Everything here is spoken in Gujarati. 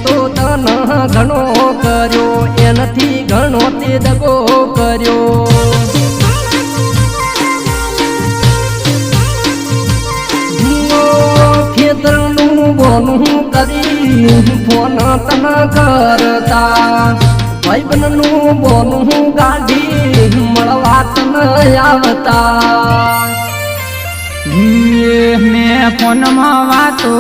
તો તન ઘણો કર્યો એનાથી ઘણો તે દગો કર્યો ખેતરનું બોનું કરી ફોન તન કરતા ભાઈબંધનું બોનું ગાડી મળવા તન આવતા મેં ફોનમાં વાતો